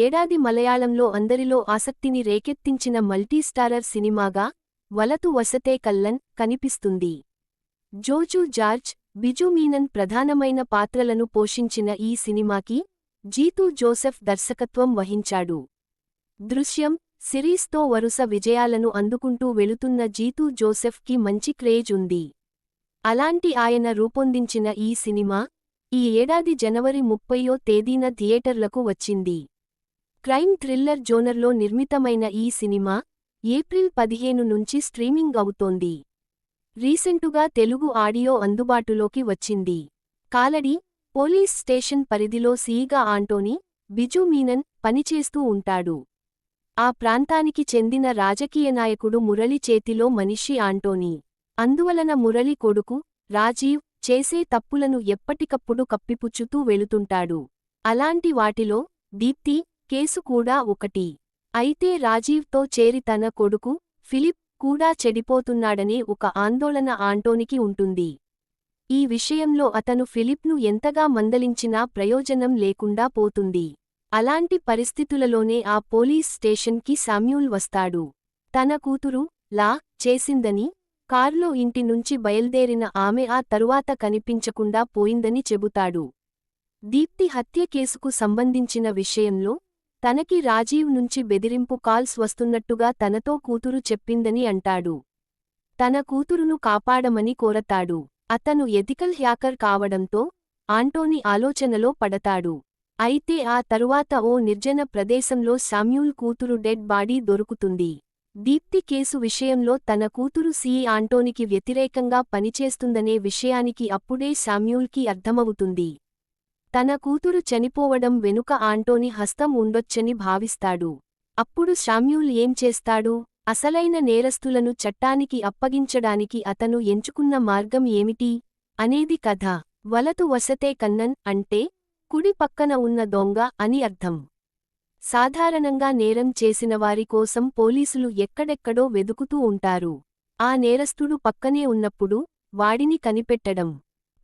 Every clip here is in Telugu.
ఏడాది మలయాళంలో అందరిలో ఆసక్తిని రేకెత్తించిన మల్టీస్టారర్ సినిమాగా వలతు వసతే కల్లన్ కనిపిస్తుంది. జోజు జార్జ్, బిజు మీనన్ ప్రధానమైన పాత్రలను పోషించిన ఈ సినిమాకి జీతూ జోసెఫ్ దర్శకత్వం వహించాడు. దృశ్యం సిరీస్తో వరుస విజయాలను అందుకుంటూ వెళుతున్న జీతూ జోసెఫ్కి మంచి క్రేజ్ ఉంది. అలాంటి ఆయన రూపొందించిన ఈ సినిమా ఈ ఏడాది జనవరి 30వ తేదీన థియేటర్లకు వచ్చింది. క్రైమ్ థ్రిల్లర్ జోనర్లో నిర్మితమైన ఈ సినిమా ఏప్రిల్ 15 నుంచి స్ట్రీమింగ్ అవుతోంది. రీసెంటుగా తెలుగు ఆడియో అందుబాటులోకి వచ్చింది. కాలడి పోలీస్ స్టేషన్ పరిధిలో సీగా ఆంటోనీ, బిజు మీనన్ పనిచేస్తూ ఉంటాడు. ఆ ప్రాంతానికి చెందిన రాజకీయ నాయకుడు మురళి చేతిలో మనిషి ఆంటోనీ. అందువలన మురళి కొడుకు రాజీవ్ చేసే తప్పులను ఎప్పటికప్పుడు కప్పిపుచ్చుతూ వెళుతుంటాడు. అలాంటి వాటిలో దీప్తి కేసు కూడా ఒకటి. అయితే రాజీవ్తో చేరి తన కొడుకు ఫిలిప్ కూడా చెడిపోతున్నాడనే ఒక ఆందోళన ఆంటోనికి ఉంటుంది. ఈ విషయంలో అతను ఫిలిప్ను ఎంతగా మందలించినా ప్రయోజనం లేకుండా పోతుంది. అలాంటి పరిస్థితులలోనే ఆ పోలీస్ స్టేషన్కి శామ్యూల్ వస్తాడు. తన కూతురు లా చేసిందని, కార్లో ఇంటి నుంచి బయల్దేరిన ఆమె ఆ తరువాత కనిపించకుండా పోయిందని చెబుతాడు. దీప్తి హత్య కేసుకు సంబంధించిన విషయంలో తనకి రాజీవ్ నుంచి బెదిరింపు కాల్స్ వస్తున్నట్టుగా తనతో కూతురు చెప్పిందని అంటాడు. తన కూతురును కాపాడమని కోరతాడు. అతను ఎథికల్ హ్యాకర్ కావడంతో ఆంటోనీ ఆలోచనలో పడతాడు. అయితే ఆ తరువాత ఓ నిర్జన ప్రదేశంలో శామ్యూల్ కూతురు డెడ్ బాడీ దొరుకుతుంది. దీప్తి కేసు విషయంలో తన కూతురు ఆంటోనీకి వ్యతిరేకంగా పనిచేస్తుందనే విషయానికి అప్పుడే శామ్యూల్కి అర్థమవుతుంది. తన కూతురు చనిపోవడం వెనుక ఆంటోనీ హస్తం ఉండొచ్చని భావిస్తాడు. అప్పుడు శామ్యూల్ ఏం చేస్తాడు? అసలైన నేరస్తులను చట్టానికి అప్పగించడానికి అతను ఎంచుకున్న మార్గం ఏమిటి అనేది కథ. వలతు వసతే కన్నన్ అంటే కుడి పక్కన ఉన్న దొంగ అని అర్థం. సాధారణంగా నేరం చేసినవారి కోసం పోలీసులు ఎక్కడెక్కడో వెదుకుతూ ఉంటారు. ఆ నేరస్తుడు పక్కనే ఉన్నప్పుడు వాడిని కనిపెట్టడం,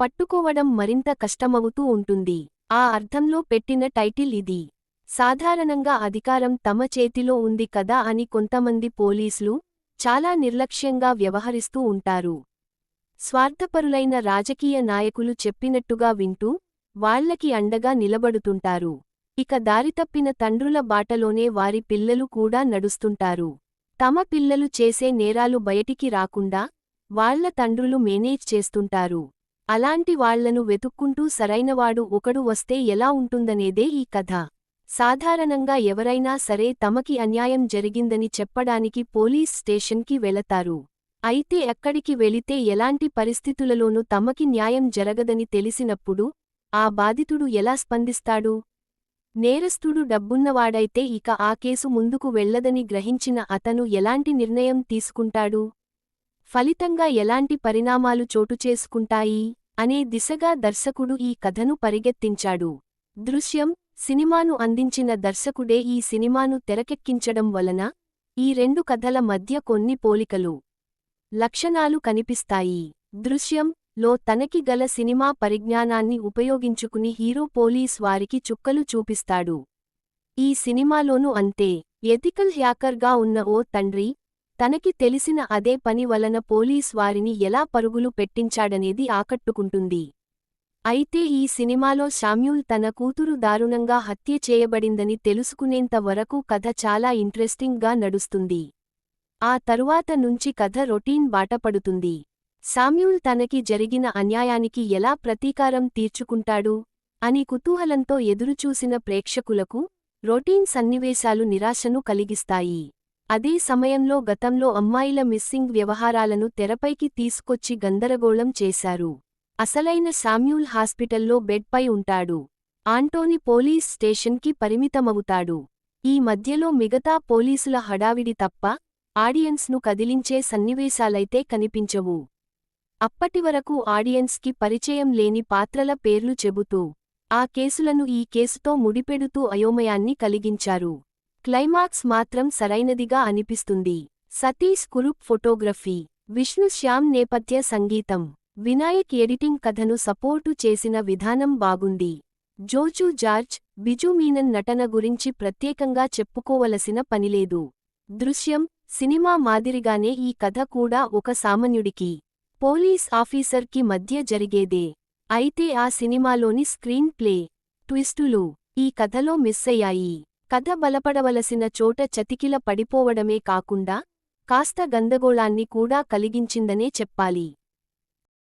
పట్టుకోవడం మరింత కష్టమవుతూ ఉంటుంది. ఆ అర్థంలో పెట్టిన టైటిల్ ఇది. సాధారణంగా అధికారం తమ చేతిలో ఉంది కదా అని కొంతమంది పోలీసులు చాలా నిర్లక్ష్యంగా వ్యవహరిస్తూ ఉంటారు. స్వార్థపరులైన రాజకీయ నాయకులు చెప్పినట్టుగా వింటూ వాళ్లకి అండగా నిలబడుతుంటారు. ఇక దారితప్పిన తండ్రుల బాటలోనే వారి పిల్లలు కూడా నడుస్తుంటారు. తమ పిల్లలు చేసే నేరాలు బయటికి రాకుండా వాళ్ల తండ్రులు మేనేజ్ చేస్తుంటారు. అలాంటి వాళ్లను వెతుక్కుంటూ సరైనవాడు ఒకడు వస్తే ఎలా ఉంటుందనేదే ఈ కథ. సాధారణంగా ఎవరైనా సరే తమకి అన్యాయం జరిగిందని చెప్పడానికి పోలీస్ స్టేషన్కి వెళతారు. అయితే అక్కడికి వెళితే ఎలాంటి పరిస్థితులలోనూ తమకి న్యాయం జరగదని తెలిసినప్పుడు ఆ బాధితుడు ఎలా స్పందిస్తాడు? నేరస్తుడు డబ్బున్నవాడైతే ఇక ఆ కేసు ముందుకు వెళ్లదని గ్రహించిన అతను ఎలాంటి నిర్ణయం తీసుకుంటాడు? ఫలితంగా ఎలాంటి పరిణామాలు చోటుచేసుకుంటాయి అనే దిశగా దర్శకుడు ఈ కథను పరిగెత్తించాడు. దృశ్యం సినిమాను అందించిన దర్శకుడే ఈ సినిమాను తెరకెక్కించడం వలన ఈ రెండు కథల మధ్య కొన్ని పోలికలు, లక్షణాలు కనిపిస్తాయి. దృశ్యం లో తనకి గల సినిమా పరిజ్ఞానాన్ని ఉపయోగించుకుని హీరో పోలీస్ వారికి చుక్కలు చూపిస్తాడు. ఈ సినిమాలోనూ అంతే. ఎథికల్ హ్యాకర్గా ఉన్న ఓ తండ్రి తనకి తెలిసిన అదే పని వలన పోలీస్ వారిని ఎలా పరుగులు పెట్టించాడనేది ఆకట్టుకుంటుంది. అయితే ఈ సినిమాలో శామ్యూల్ తన కూతురు దారుణంగా హత్య చేయబడిందని తెలుసుకునేంత వరకు కథ చాలా ఇంట్రెస్టింగ్గా నడుస్తుంది. ఆ తరువాత నుంచి కథ రొటీన్ బాటపడుతుంది. శామ్యూల్ తనకి జరిగిన అన్యాయానికి ఎలా ప్రతీకారం తీర్చుకుంటాడు అని కుతూహలంతో ఎదురుచూసిన ప్రేక్షకులకు రొటీన్ సన్నివేశాలు నిరాశను కలిగిస్తాయి. అదే సమయంలో గతంలో అమ్మాయిల మిస్సింగ్ వ్యవహారాలను తెరపైకి తీసుకొచ్చి గందరగోళం చేశారు. అసలైన శామ్యూల్ హాస్పిటల్లో బెడ్పై ఉంటాడు. ఆంటోనీ పోలీస్ స్టేషన్కి పరిమితమవుతాడు. ఈ మధ్యలో మిగతా పోలీసుల హడావిడి తప్ప ఆడియన్స్ను కదిలించే సన్నివేశాలైతే కనిపించవు. అప్పటివరకు ఆడియన్స్కి పరిచయం లేని పాత్రల పేర్లు చెబుతూ ఆ కేసులను ఈ కేసుతో ముడిపెడుతూ అయోమయాన్ని కలిగించారు. క్లైమాక్స్ మాత్రం సరైనదిగా అనిపిస్తుంది. సతీష్ కురుప్ ఫోటోగ్రఫీ, విష్ణు శ్యామ్ నేపథ్య సంగీతం, వినాయక్ ఎడిటింగ్ కథను సపోర్టు చేసిన విధానం బాగుంది. జోజు జార్జ్ బిజు మీనన్ నటన గురించి ప్రత్యేకంగా చెప్పుకోవలసిన పనిలేదు. దృశ్యం సినిమా మాదిరిగానే ఈ కథ కూడా ఒక సామాన్యుడికి, పోలీస్ ఆఫీసర్కి మధ్య జరిగేదే. అయితే ఆ సినిమాలోని స్క్రీన్ ప్లే, ట్విస్టులు ఈ కథలో మిస్సయ్యాయి. కథ బలపడవలసిన చోట చతికిల పడిపోవడమే కాకుండా కాస్త గందగోళాన్ని కూడా కలిగించిందనే చెప్పాలి.